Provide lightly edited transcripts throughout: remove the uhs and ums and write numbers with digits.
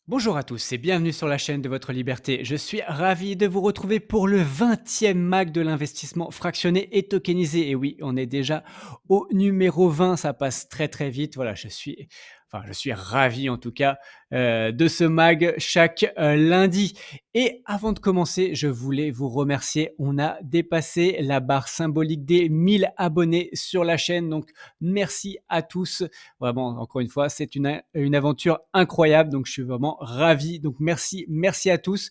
Bonjour à tous et bienvenue sur la chaîne de votre liberté. Je suis ravi de vous retrouver pour le 20e MAC de l'investissement fractionné et tokenisé. Et oui, on est déjà au numéro 20, ça passe très très vite. Voilà, je suis ravi en tout cas de ce MAG chaque lundi. Et avant de commencer, je voulais vous remercier. On a dépassé la barre symbolique des 1000 abonnés sur la chaîne. Donc merci à tous. Vraiment, encore une fois, c'est une aventure incroyable, donc je suis vraiment ravi. Donc merci à tous.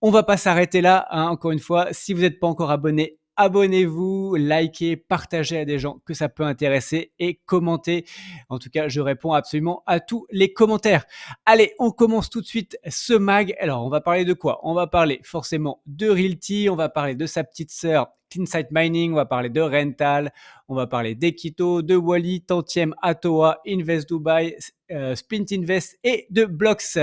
On va pas s'arrêter là, hein, encore une fois. Si vous n'êtes pas encore abonné, abonnez-vous, likez, partagez à des gens que ça peut intéresser et commentez. En tout cas, je réponds absolument à tous les commentaires. Allez, on commence tout de suite ce mag. Alors, on va parler de quoi? On va parler forcément de Realty, on va parler de sa petite sœur CleanSight Mining, on va parler de Rental, on va parler d'Equito, de Wally, Tantième, Atoa, Invest Dubai, Splint Invest et de Blocks.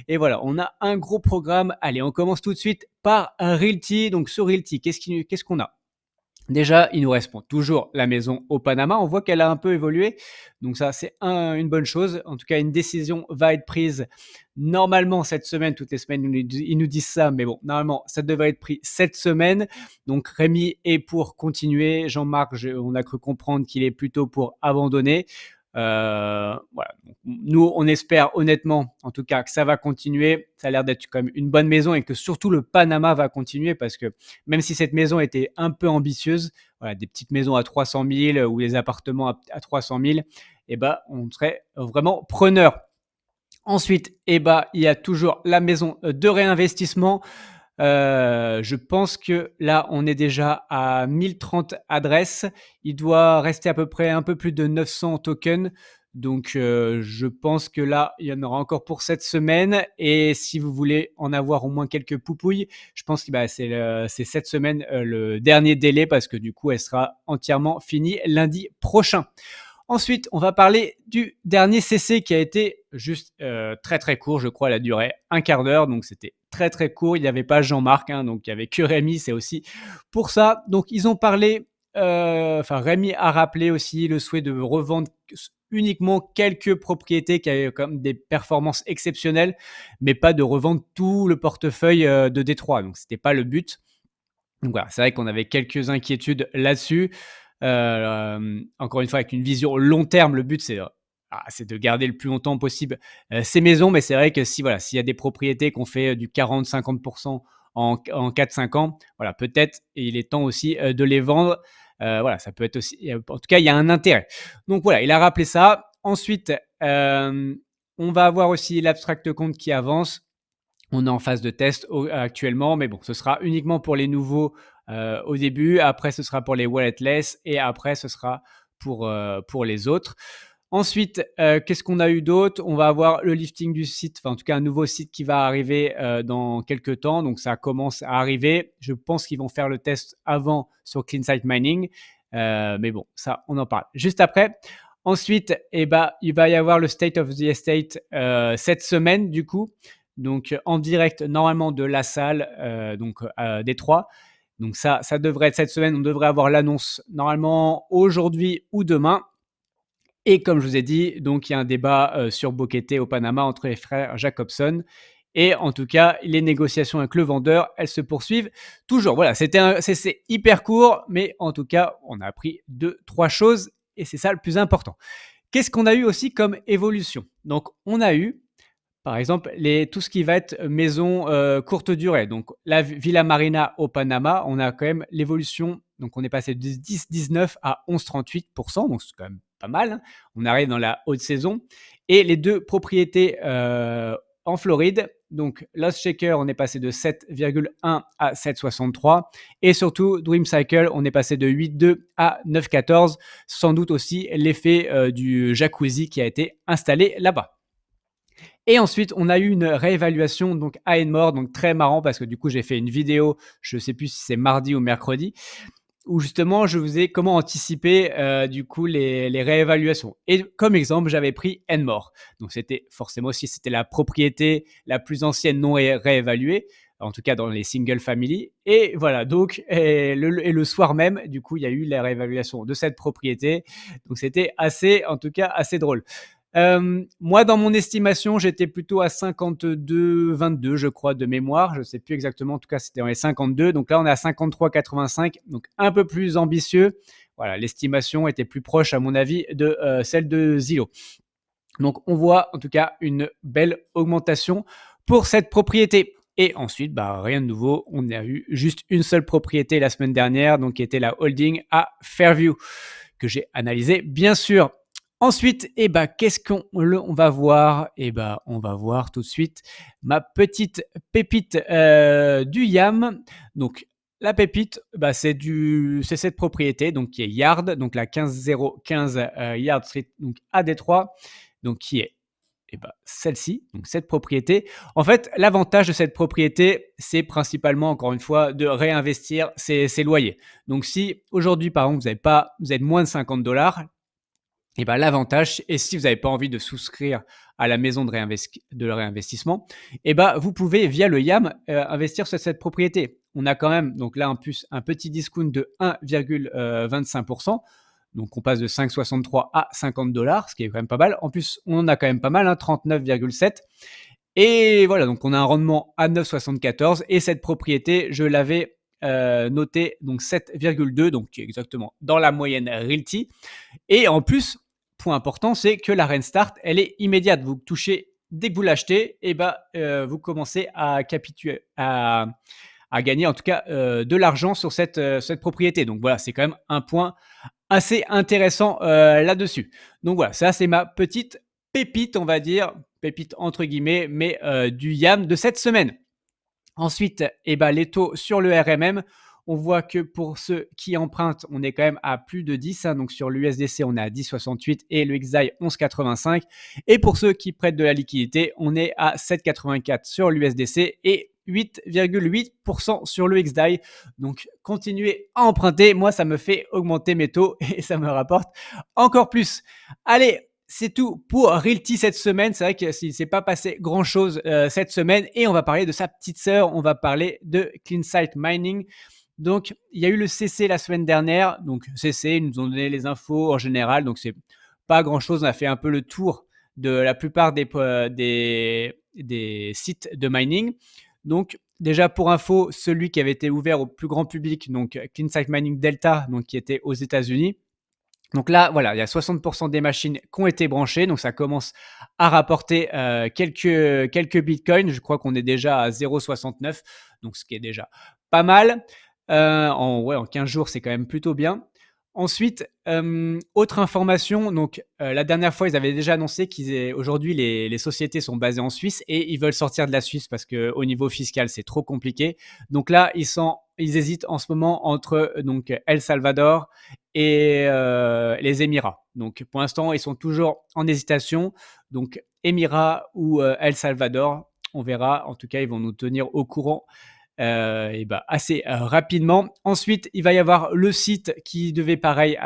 Et voilà, on a un gros programme. Allez, on commence tout de suite par Realty. Donc sur Realty, qu'est-ce qu'on a? Déjà, il nous reste toujours la maison au Panama. On voit qu'elle a un peu évolué. Donc ça, c'est une bonne chose. En tout cas, une décision va être prise normalement cette semaine. Toutes les semaines, ils nous disent ça. Mais bon, normalement, ça devrait être pris cette semaine. Donc Rémi est pour continuer. Jean-Marc, on a cru comprendre qu'il est plutôt pour abandonner. Voilà. Donc, nous, on espère honnêtement, en tout cas, que ça va continuer. Ça a l'air d'être quand même une bonne maison et que surtout le Panama va continuer parce que même si cette maison était un peu ambitieuse, voilà, des petites maisons à 300 000 ou des appartements à 300 000, eh ben, on serait vraiment preneur. Ensuite, eh ben, il y a toujours la maison de réinvestissement. Je pense que là, on est déjà à 1030 adresses. Il doit rester à peu près un peu plus de 900 tokens. Donc, je pense que là, il y en aura encore pour cette semaine. Et si vous voulez en avoir au moins quelques poupouilles, je pense que c'est cette semaine le dernier délai parce que du coup, elle sera entièrement finie lundi prochain. Ensuite, on va parler du dernier CC qui a été juste très très court, je crois, la durée un quart d'heure, donc c'était très très court. Il n'y avait pas Jean-Marc, hein, donc il n'y avait que Rémi, c'est aussi pour ça. Donc ils ont parlé, Rémi a rappelé aussi le souhait de revendre uniquement quelques propriétés qui avaient comme des performances exceptionnelles, mais pas de revendre tout le portefeuille de Détroit. Donc c'était pas le but. Donc voilà, c'est vrai qu'on avait quelques inquiétudes là-dessus. Encore une fois, avec une vision long terme, le but, c'est de garder le plus longtemps possible ces maisons. Mais c'est vrai que si, voilà, s'il y a des propriétés qu'on fait du 40-50% en 4-5 ans, voilà, peut-être il est temps aussi de les vendre. Voilà, ça peut être aussi. En tout cas, il y a un intérêt. Donc voilà, il a rappelé ça. Ensuite, on va avoir aussi l'abstract compte qui avance. On est en phase de test actuellement, mais bon, ce sera uniquement pour les nouveaux au début. Après, ce sera pour les walletless et après, ce sera pour les autres. Ensuite, qu'est-ce qu'on a eu d'autre? On va avoir le lifting du site, enfin en tout cas un nouveau site qui va arriver dans quelques temps. Donc ça commence à arriver. Je pense qu'ils vont faire le test avant sur CleanSight Mining. Mais bon, ça, on en parle juste après. Ensuite, eh ben, il va y avoir le State of the Estate cette semaine, du coup. Donc, en direct, normalement, de la salle, donc à Détroit. Donc, ça devrait être cette semaine. On devrait avoir l'annonce normalement aujourd'hui ou demain. Et comme je vous ai dit, donc il y a un débat sur Boquete au Panama entre les frères Jacobson. Et en tout cas, les négociations avec le vendeur, elles se poursuivent toujours. Voilà, c'est hyper court, mais en tout cas, on a appris 2-3 choses et c'est ça le plus important. Qu'est-ce qu'on a eu aussi comme évolution? Donc, on a eu par exemple, tout ce qui va être maison courte durée. Donc, la Villa Marina au Panama, on a quand même l'évolution. Donc, on est passé de 10,19 à 11,38%. Donc, c'est quand même pas mal, hein. On arrive dans la haute saison. Et les deux propriétés en Floride, donc Lost Shaker, on est passé de 7,1 à 7,63. Et surtout, Dream Cycle, on est passé de 8,2 à 9,14. Sans doute aussi l'effet du jacuzzi qui a été installé là-bas. Et ensuite, on a eu une réévaluation donc à Enmore, donc très marrant parce que du coup, j'ai fait une vidéo, je ne sais plus si c'est mardi ou mercredi, où justement, je vous ai comment anticiper du coup les réévaluations. Et comme exemple, j'avais pris Enmore. Donc, c'était forcément aussi, c'était la propriété la plus ancienne non réévaluée, en tout cas dans les single family. Et voilà, donc, le soir même, du coup, il y a eu la réévaluation de cette propriété. Donc, c'était assez, en tout cas, assez drôle. Moi, dans mon estimation, j'étais plutôt à 52,22, je crois, de mémoire. Je ne sais plus exactement. En tout cas, c'était dans les 52. Donc là, on est à 53,85, donc un peu plus ambitieux. Voilà, l'estimation était plus proche, à mon avis, de celle de Zillow. Donc, on voit en tout cas une belle augmentation pour cette propriété. Et ensuite, bah, rien de nouveau. On a eu juste une seule propriété la semaine dernière, donc qui était la holding à Fairview, que j'ai analysé, bien sûr. Ensuite, qu'est-ce qu'on va voir? On va voir tout de suite ma petite pépite du YAM. Donc, la pépite, c'est cette propriété donc qui est Yard, donc la 15015 Yard Street, donc à Détroit, donc qui est celle-ci, donc cette propriété. En fait, l'avantage de cette propriété, c'est principalement, encore une fois, de réinvestir ses loyers. Donc, si aujourd'hui, par exemple, vous êtes moins de 50 $, l'avantage, et si vous n'avez pas envie de souscrire à la maison de réinvestissement, vous pouvez, via le YAM, investir sur cette propriété. On a quand même, donc là, en plus, un petit discount de 1,25%. Donc, on passe de 5,63 à 50 $, ce qui est quand même pas mal. En plus, on a quand même pas mal, 39,7. Et voilà, donc on a un rendement à 9,74. Et cette propriété, je l'avais notée donc 7,2, donc qui est exactement dans la moyenne Realty. Et en plus, point important, c'est que la Rent-Start, elle est immédiate. Vous touchez, dès que vous l'achetez, vous commencez à gagner en tout cas de l'argent sur cette propriété. Donc voilà, c'est quand même un point assez intéressant là-dessus. Donc voilà, ça c'est ma petite pépite, on va dire, pépite entre guillemets, mais du YAM de cette semaine. Ensuite, les taux sur le RMM, on voit que pour ceux qui empruntent, on est quand même à plus de 10. Donc sur l'USDC, on est à 10,68 et le XDAI 11,85. Et pour ceux qui prêtent de la liquidité, on est à 7,84 sur l'USDC et 8,8% sur le XDAI. Donc continuez à emprunter. Moi, ça me fait augmenter mes taux et ça me rapporte encore plus. Allez, c'est tout pour Realty cette semaine. C'est vrai que s'il ne s'est pas passé grand-chose cette semaine. Et on va parler de sa petite sœur. On va parler de CleanSight Mining. Donc, il y a eu le CC la semaine dernière. Donc, CC, ils nous ont donné les infos en général. Donc, c'est pas grand-chose. On a fait un peu le tour de la plupart des sites de mining. Donc, déjà pour info, celui qui avait été ouvert au plus grand public, donc CleanSight Mining Delta, donc qui était aux États-Unis. Donc là, voilà, il y a 60% des machines qui ont été branchées. Donc ça commence à rapporter quelques bitcoins. Je crois qu'on est déjà à 0,69. Donc ce qui est déjà pas mal. En 15 jours, c'est quand même plutôt bien. Ensuite, autre information, donc la dernière fois, ils avaient déjà annoncé qu'aujourd'hui, les sociétés sont basées en Suisse et ils veulent sortir de la Suisse parce qu'au niveau fiscal, c'est trop compliqué. Donc là, ils hésitent en ce moment entre donc El Salvador et les Émirats. Donc pour l'instant, ils sont toujours en hésitation. Donc Émirats ou El Salvador, on verra. En tout cas, ils vont nous tenir au courant assez rapidement. Ensuite, il va y avoir le site qui devait pareil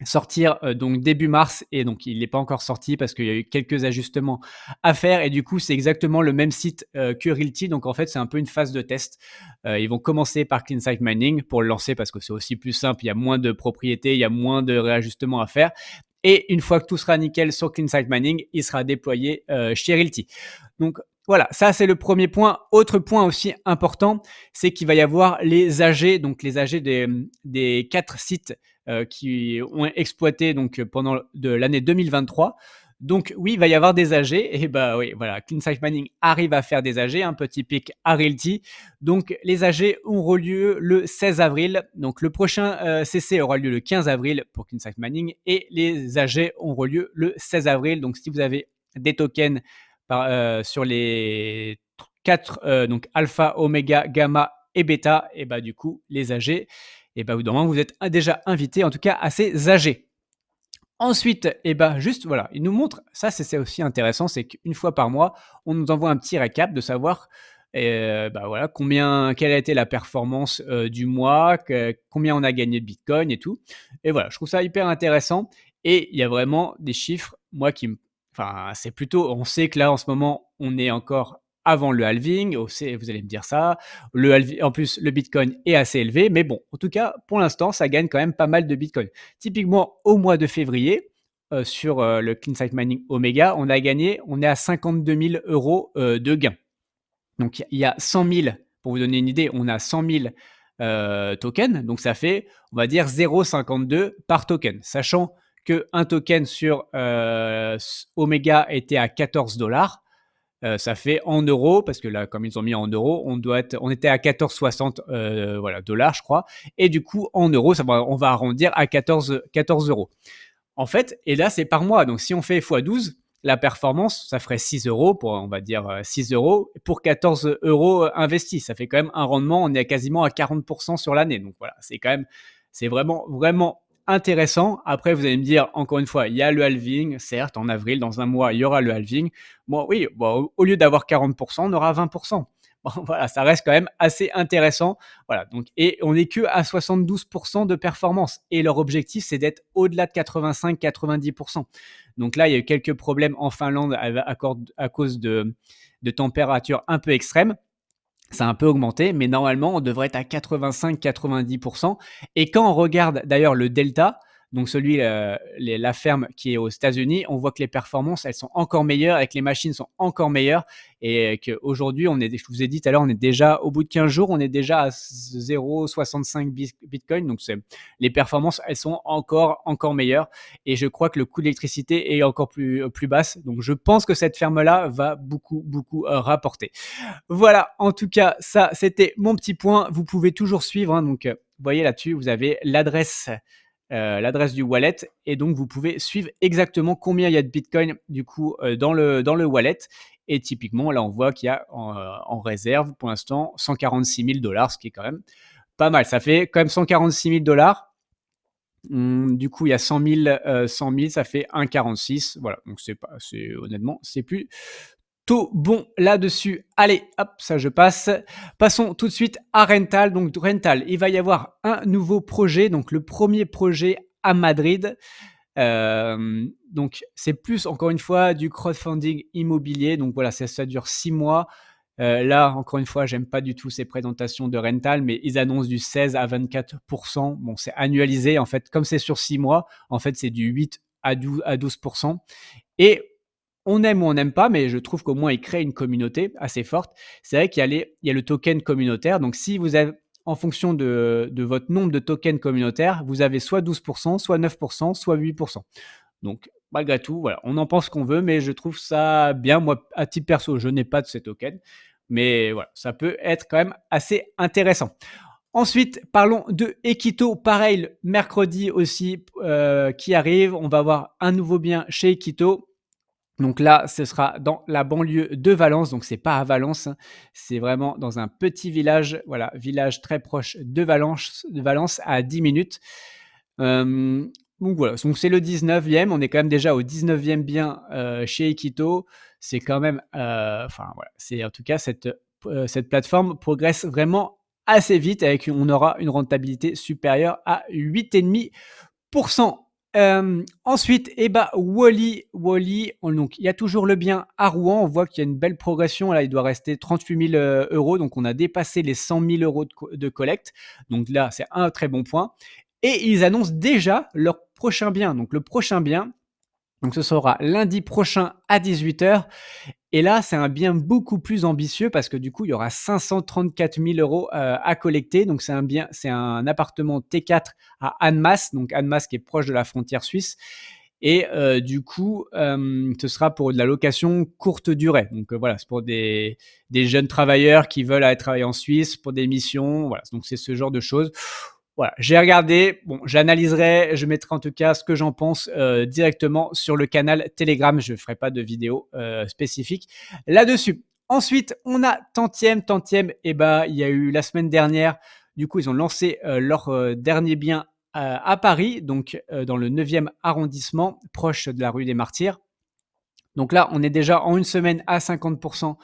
sortir donc début mars et donc il n'est pas encore sorti parce qu'il y a eu quelques ajustements à faire et du coup c'est exactement le même site que Realty. Donc en fait c'est un peu une phase de test. Ils vont commencer par CleanSight Mining pour le lancer parce que c'est aussi plus simple, il y a moins de propriétés, il y a moins de réajustements à faire. Et une fois que tout sera nickel sur CleanSight Mining, il sera déployé chez Realty. Donc voilà, ça c'est le premier point. Autre point aussi important, c'est qu'il va y avoir les AG, donc les AG des 4 sites qui ont exploité donc pendant de l'année 2023. Donc oui, il va y avoir des AG et oui, voilà, CleanSight Mining arrive à faire des AG, un petit pic à Realty. Donc les AG auront lieu le 16 avril. Donc le prochain CC aura lieu le 15 avril pour CleanSight Mining et les AG auront lieu le 16 avril. Donc si vous avez des tokens sur les 4 donc alpha, oméga, gamma et bêta, et du coup les AG, et au bout d'un moment vous êtes déjà invité en tout cas à ces AG. Ensuite, juste voilà, il nous montre, ça c'est aussi intéressant, c'est qu'une fois par mois, on nous envoie un petit récap de savoir voilà, quelle a été la performance du mois, combien on a gagné de Bitcoin et tout. Et voilà, je trouve ça hyper intéressant. Et il y a vraiment des chiffres, moi enfin, c'est plutôt, on sait que là en ce moment, on est encore avant le halving, vous allez me dire ça. En plus, le Bitcoin est assez élevé, mais bon, en tout cas, pour l'instant, ça gagne quand même pas mal de Bitcoin. Typiquement, au mois de février, sur, le Clean Site Mining Omega, on est à 52 000 € de gains. Donc il y a 100 000, pour vous donner une idée, on a 100 000 tokens, donc ça fait, on va dire 0,52 par token. Sachant qu'un token sur Omega était à 14 $, ça fait en euros, parce que là, comme ils ont mis en euros, on était à 14,60 voilà, dollars, je crois. Et du coup, en euros, on va arrondir à 14 euros. En fait, et là, c'est par mois. Donc, si on fait x12, la performance, ça ferait 6 euros pour, on va dire, 6 euros pour 14 euros investis. Ça fait quand même un rendement. On est quasiment à 40% sur l'année. Donc, voilà, c'est vraiment, vraiment intéressant. Après, vous allez me dire, encore une fois, il y a le halving. Certes, en avril, dans un mois, il y aura le halving. Bon, oui, bon, au lieu d'avoir 40%, on aura 20%. Bon, voilà, ça reste quand même assez intéressant. Voilà, donc, et on n'est que à 72% de performance. Et leur objectif, c'est d'être au-delà de 85-90%. Donc là, il y a eu quelques problèmes en Finlande à cause de températures un peu extrêmes. Ça a un peu augmenté, mais normalement, on devrait être à 85-90%. Et quand on regarde d'ailleurs le delta, donc la ferme qui est aux États-Unis, on voit que les performances, elles sont encore meilleures et que les machines sont encore meilleures. Et qu'aujourd'hui, je vous ai dit tout à l'heure, on est déjà, au bout de 15 jours, on est déjà à 0,65 Bitcoin. Donc, les performances, elles sont encore meilleures. Et je crois que le coût d'électricité est encore plus basse. Donc, je pense que cette ferme-là va beaucoup rapporter. Voilà, en tout cas, ça, c'était mon petit point. Vous pouvez toujours suivre, hein, donc, vous voyez là-dessus, vous avez l'adresse du wallet et donc vous pouvez suivre exactement combien il y a de Bitcoin du coup dans le wallet. Et typiquement, là, on voit qu'il y a en réserve pour l'instant 146 000 $, ce qui est quand même pas mal. Ça fait quand même 146 000 $. Du coup, il y a 100 000, ça fait 1,46. Voilà, donc honnêtement, c'est plus tout bon là-dessus. Allez, hop, ça je passe. Passons tout de suite à Rental. Donc Rental, il va y avoir un nouveau projet. Donc le premier projet à Madrid. Donc c'est plus encore une fois du crowdfunding immobilier. Donc voilà, ça dure 6 mois. Là, encore une fois, j'aime pas du tout ces présentations de Rental, mais ils annoncent du 16 à 24%. Bon, c'est annualisé. En fait, comme c'est sur 6 mois, en fait, c'est du 8 à 12%. Et on aime ou on n'aime pas, mais je trouve qu'au moins, il crée une communauté assez forte. C'est vrai qu'il y a le token communautaire. Donc, si vous avez, en fonction de votre nombre de tokens communautaires, vous avez soit 12%, soit 9%, soit 8%. Donc, malgré tout, voilà, on en pense qu'on veut, mais je trouve ça bien. Moi, à titre perso, je n'ai pas de ces tokens, mais voilà, ça peut être quand même assez intéressant. Ensuite, parlons de Equito. Pareil, mercredi aussi qui arrive. On va avoir un nouveau bien chez Equito. Donc là, ce sera dans la banlieue de Valence, donc c'est pas à Valence, hein. C'est vraiment dans un petit village, voilà, village très proche de Valence à 10 minutes. Donc voilà, donc c'est le 19e, on est quand même déjà au 19e bien chez Equito. C'est quand même, enfin voilà, c'est en tout cas cette plateforme progresse vraiment assez vite on aura une rentabilité supérieure à 8,5%. Ensuite, Wally, donc il y a toujours le bien à Rouen. On voit qu'il y a une belle progression. Là, il doit rester 38 000 €. Donc, on a dépassé les 100 000 € de collecte. Donc là, c'est un très bon point. Et ils annoncent déjà leur prochain bien. Donc, le prochain bien, donc ce sera lundi prochain à 18h. Et là, c'est un bien beaucoup plus ambitieux parce que du coup, il y aura 534 000 € à collecter. Donc, c'est un appartement T4 à Annemasse, donc Annemasse qui est proche de la frontière suisse. Et du coup, ce sera pour de la location courte durée. Donc voilà, c'est pour des jeunes travailleurs qui veulent aller travailler en Suisse pour des missions. Voilà, donc c'est ce genre de choses. Voilà, j'ai regardé, bon, j'analyserai, je mettrai en tout cas ce que j'en pense directement sur le canal Telegram. Je ne ferai pas de vidéo spécifique là-dessus. Ensuite, on a Tantième. Et bah, il y a eu la semaine dernière, du coup, ils ont lancé leur dernier bien à Paris, donc dans le 9e arrondissement, proche de la rue des Martyrs. Donc là, on est déjà en une semaine à 50%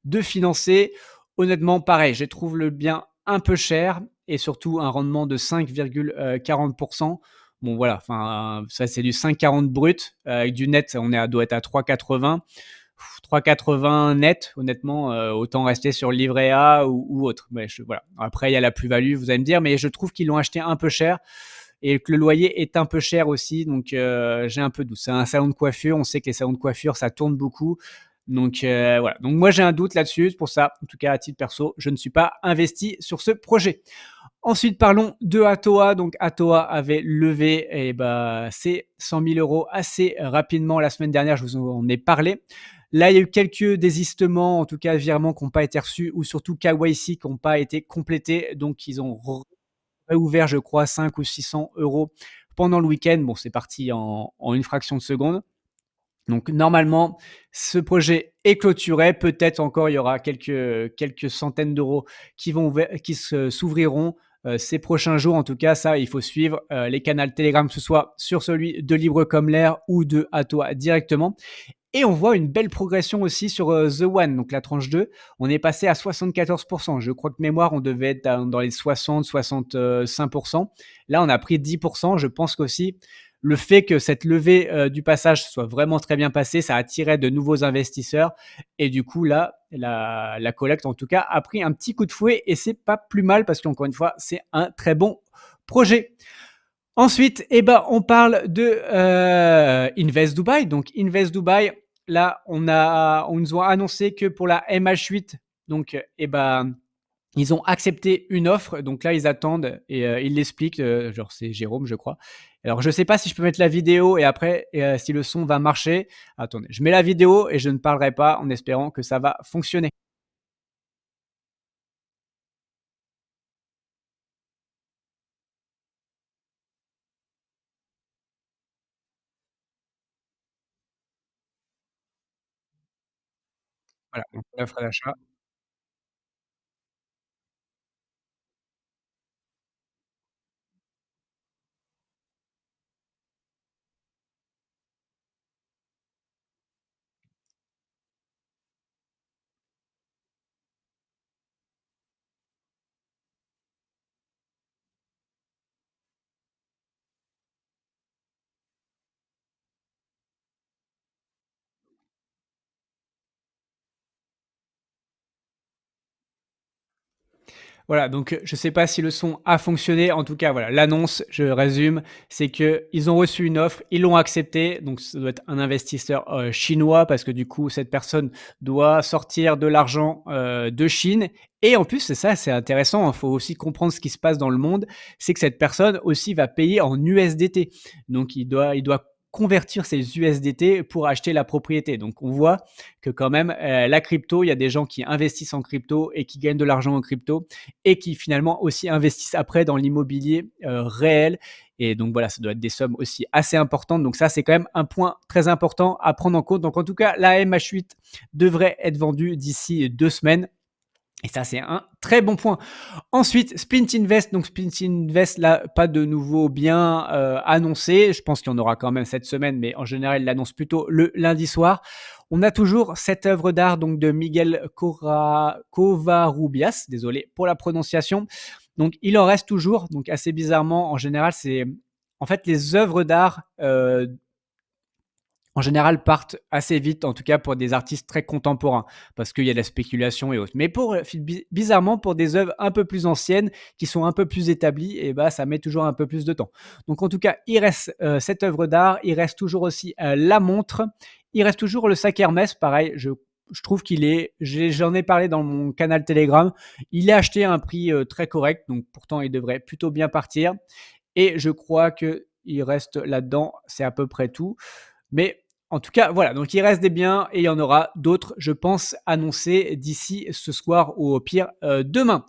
de financé. Honnêtement, pareil, je trouve le bien un peu cher et surtout un rendement de 5,40%. Bon, voilà, enfin, ça, c'est du 5,40 brut. Avec du net, doit être à 3,80. 3,80 net, honnêtement, autant rester sur le livret A ou autre. Mais voilà. Après, il y a la plus-value, vous allez me dire, mais je trouve qu'ils l'ont acheté un peu cher. et que le loyer est un peu cher aussi, donc j'ai un peu de doute. C'est un salon de coiffure, on sait que les salons de coiffure, ça tourne beaucoup, donc voilà. Donc moi, j'ai un doute là-dessus. C'est pour ça, en tout cas à titre perso, je ne suis pas investi sur ce projet. Ensuite, parlons de Atoa. Donc, Atoa avait levé ses 100 000 euros assez rapidement la semaine dernière. Je vous en ai parlé. Là, il y a eu quelques désistements, en tout cas virements qui n'ont pas été reçus, ou surtout KYC qui n'ont pas été complétés. Donc, ils ont réouvert, je crois, 5 ou 600 euros pendant le week-end. Bon, c'est parti en une fraction de seconde. Donc normalement, ce projet est clôturé. Peut-être encore, il y aura quelques centaines d'euros qui s'ouvriront ces prochains jours. En tout cas, ça, il faut suivre les canaux Telegram, que ce soit sur celui de Libre comme l'air ou de Atoa directement. Et on voit une belle progression aussi sur The One, donc la tranche 2. On est passé à 74%. Je crois que mémoire, on devait être dans les 60-65%. Là, on a pris 10%. Je pense qu'aussi, le fait que cette levée du passage soit vraiment très bien passée, ça attirait de nouveaux investisseurs. Et du coup, là, la collecte, en tout cas, a pris un petit coup de fouet et c'est pas plus mal parce qu'encore une fois, c'est un très bon projet. Ensuite, on parle de Invest Dubai. Donc, Invest Dubai, là, on nous a annoncé que pour la MH8, donc, ils ont accepté une offre. Donc là, ils attendent et ils l'expliquent. Genre, c'est Jérôme, je crois. Alors, je ne sais pas si je peux mettre la vidéo et après, si le son va marcher. Attendez, je mets la vidéo et je ne parlerai pas en espérant que ça va fonctionner. Voilà, donc l'offre d'achat. Voilà, donc je ne sais pas si le son a fonctionné. En tout cas, voilà, l'annonce, je résume, c'est qu'ils ont reçu une offre, ils l'ont acceptée. Donc, ça doit être un investisseur chinois parce que du coup, cette personne doit sortir de l'argent de Chine. Et en plus, c'est ça, c'est intéressant. Il faut aussi comprendre ce qui se passe dans le monde. C'est que cette personne aussi va payer en USDT. Donc, il doit convertir ses USDT pour acheter la propriété. Donc, on voit que quand même, la crypto, il y a des gens qui investissent en crypto et qui gagnent de l'argent en crypto et qui finalement aussi investissent après dans l'immobilier réel. Et donc voilà, ça doit être des sommes aussi assez importantes. Donc ça, c'est quand même un point très important à prendre en compte. Donc en tout cas, la MH8 devrait être vendue d'ici 2 semaines. Et ça, c'est un très bon point. Ensuite, Splint Invest. Donc, Splint Invest, là, pas de nouveaux biens annoncés. Je pense qu'il y en aura quand même cette semaine, mais en général, il l'annonce plutôt le lundi soir. On a toujours cette œuvre d'art donc de Miguel Covarrubias, désolé pour la prononciation. Donc, il en reste toujours. Donc, assez bizarrement, en général, c'est en fait les œuvres d'art en général, partent assez vite, en tout cas pour des artistes très contemporains, parce qu'il y a de la spéculation et autres. Mais bizarrement, pour des œuvres un peu plus anciennes, qui sont un peu plus établies, et bah, ça met toujours un peu plus de temps. Donc en tout cas, il reste cette œuvre d'art, il reste toujours aussi la montre, il reste toujours le sac Hermès, pareil, je trouve j'en ai parlé dans mon canal Telegram, il est acheté à un prix très correct, donc pourtant il devrait plutôt bien partir. Et je crois qu'il reste là-dedans, c'est à peu près tout. Mais en tout cas, voilà, donc il reste des biens et il y en aura d'autres, je pense, annoncés d'ici ce soir ou au pire demain.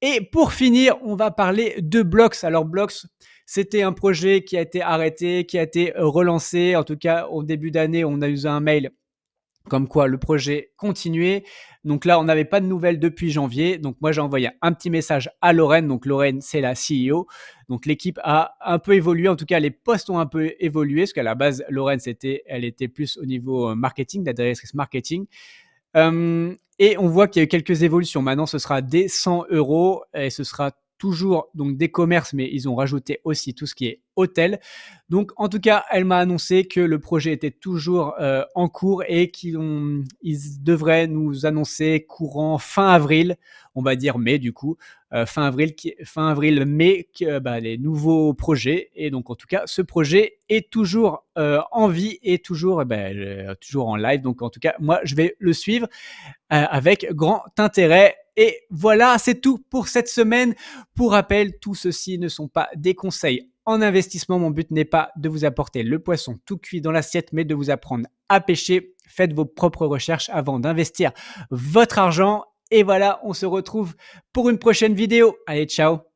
Et pour finir, on va parler de Blox. Alors Blox, c'était un projet qui a été arrêté, qui a été relancé. En tout cas, au début d'année, on a eu un mail comme quoi le projet continuait. Donc là, on n'avait pas de nouvelles depuis janvier. Donc moi, j'ai envoyé un petit message à Lorraine. Donc Lorraine, c'est la CEO. Donc l'équipe a un peu évolué. En tout cas, les postes ont un peu évolué. Parce qu'à la base, Lorraine, elle était plus au niveau marketing, la directrice marketing. Et on voit qu'il y a eu quelques évolutions. Maintenant, ce sera des 100 euros et ce sera toujours donc des commerces, mais ils ont rajouté aussi tout ce qui est hôtel. Donc en tout cas, elle m'a annoncé que le projet était toujours, en cours et ils devraient nous annoncer courant fin avril, on va dire mai du coup, fin avril, mai que, bah, les nouveaux projets et donc en tout cas, ce projet est toujours, en vie et toujours, toujours en live. Donc en tout cas, moi, je vais le suivre, avec grand intérêt. Et voilà, c'est tout pour cette semaine. Pour rappel, tout ceci ne sont pas des conseils en investissement. Mon but n'est pas de vous apporter le poisson tout cuit dans l'assiette, mais de vous apprendre à pêcher. Faites vos propres recherches avant d'investir votre argent. Et voilà, on se retrouve pour une prochaine vidéo. Allez, ciao!